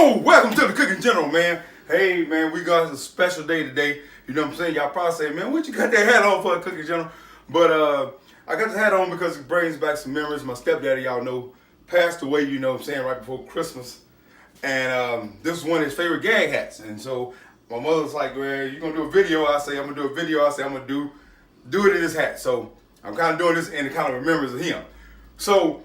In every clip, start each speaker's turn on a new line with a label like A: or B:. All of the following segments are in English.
A: Yo, welcome to the Cooking General, man. Hey, man, we got a special day today. You know what I'm saying? Y'all probably say, man, what you got that hat on for the Cooking General? But I got the hat on because it brings back some memories. My stepdaddy, y'all know, passed away, you know what I'm saying, right before Christmas. And this is one of his favorite gag hats. And so my mother's like, well, you going to do a video? I say, I'm going to do a video. I say, I'm going to do it in this hat. So I'm kind of doing this in kind of remembrance of him. So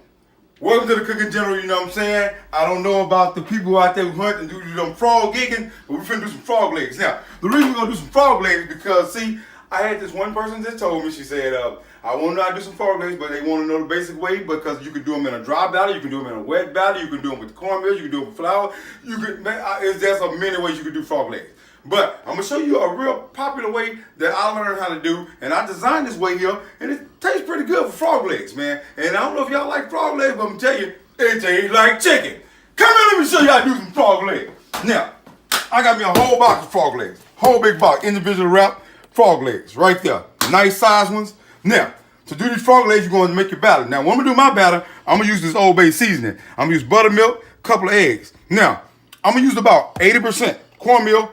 A: welcome to the Cooking General, you know what I'm saying? I don't know about the people out there who hunt and do them frog gigging, but we're finna do some frog legs. Now, the reason we're gonna do some frog legs is because, see, I had this one person that told me, she said, I want to know how to do some frog legs, but they want to know the basic way because you can do them in a dry batter, you can do them in a wet batter, you can do them with cornmeal, you can do them with flour. You can, man, there's so many ways you can do frog legs. But I'm gonna show you a real popular way that I learned how to do, and I designed this way here, and it tastes pretty good for frog legs, man. And I don't know if y'all like frog legs, but I'm gonna tell you, it tastes like chicken. Come here, let me show you how to do some frog legs. Now, I got me a whole box of frog legs, whole big box, individual wrapped frog legs, right there, nice size ones. Now, to do these frog legs, you're going to make your batter. Now, when I'm gonna do my batter, I'm gonna use this Old Bay seasoning. I'm gonna use buttermilk, a couple of eggs. Now, I'm gonna use about 80% cornmeal,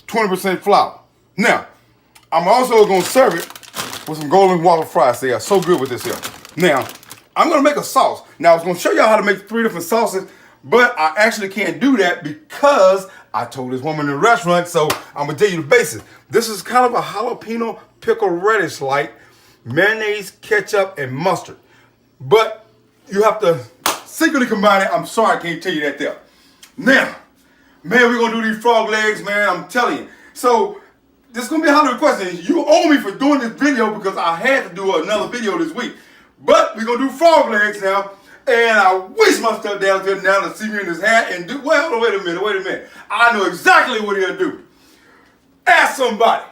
A: 20% flour. Now, I'm also gonna serve it with some golden waffle fries. They are so good with this here. Now, I'm gonna make a sauce. Now, I was gonna show y'all how to make 3 different sauces, but I actually can't do that because I told this woman in the restaurant, so I'm gonna tell you the basics. This is kind of a jalapeno pickle radish like mayonnaise, ketchup, and mustard. But you have to secretly combine it. I'm sorry I can't tell you that there. Now, man, we're gonna do these frog legs, man, I'm telling you. So, this is gonna be a holiday question. You owe me for doing this video because I had to do another video this week. But we're gonna do frog legs now. And I wish my stepdad was here now to see me in this hat and do, well, wait a minute. I know exactly what he'll do. Ask somebody.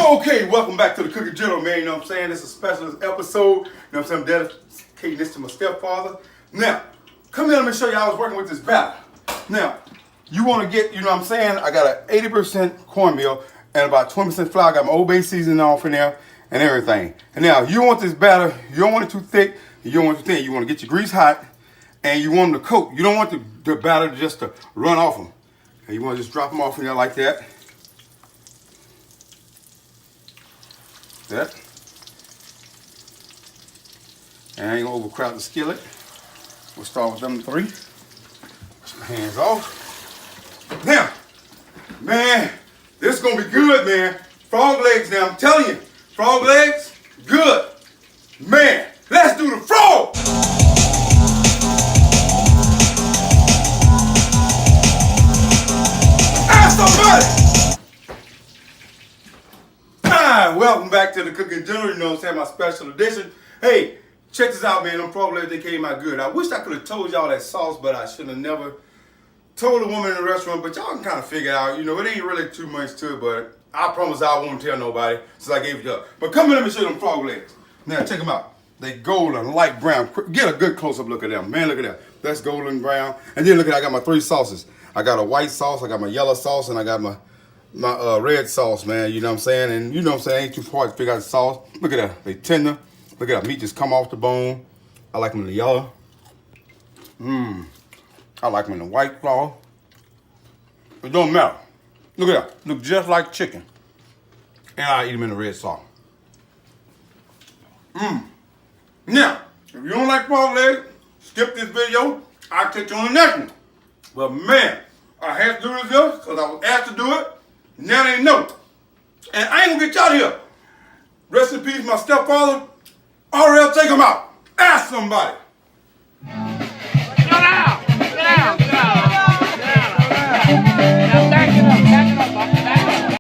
A: Okay, welcome back to the Cooking General, man. You know what I'm saying? This is a special episode. You know what I'm saying? I'm dedicating this to my stepfather. Now, come here, let me show you how I was working with this batter. Now, you want to get, you know what I'm saying? I got an 80% cornmeal and about 20% flour. I got my Old Bay seasoning off in there and everything. And now, you want this batter, you don't want it too thick, you don't want it too thin. You want to get your grease hot and you want them to coat. You don't want the batter just to run off them. And you want to just drop them off in there like that. That. And I ain't gonna overcrowd the skillet. We'll start with them 3. Wash my hands off. Now, man, this is gonna be good, man. Frog legs now, I'm telling you. Frog legs, good. Man, let's do the frog! Ask somebody! Welcome back to the Cooking General, you know what I'm saying, my special edition. Hey, check this out, man, them frog legs, they came out good. I wish I could have told y'all that sauce, but I should have never told the woman in the restaurant, but y'all can kind of figure out, you know, it ain't really too much to it, but I promise I won't tell nobody since I gave it up. But come here, let me show you them frog legs. Now, check them out. They golden, light brown. Get a good close-up look at them. Man, look at that. That's golden brown. And then look at that, I got my 3 sauces. I got a white sauce, I got my yellow sauce, and I got my red sauce, man, you know what I'm saying? And you know what I'm saying, ain't too hard to figure out the sauce. Look at that, they tender. Look at that, meat just come off the bone. I like them in the yellow. I like them in the white sauce. It don't matter. Look at that, look just like chicken. And I eat them in the red sauce. Now, if you don't like frog legs, skip this video. I'll catch you on the next one. But man, I had to do this because I was asked to do it. Now they know. And I ain't gonna get y'all here. Rest in peace, my stepfather. RL, take him out. Ask somebody.
B: Get out! Get out! Get out! Now back it up, back it up.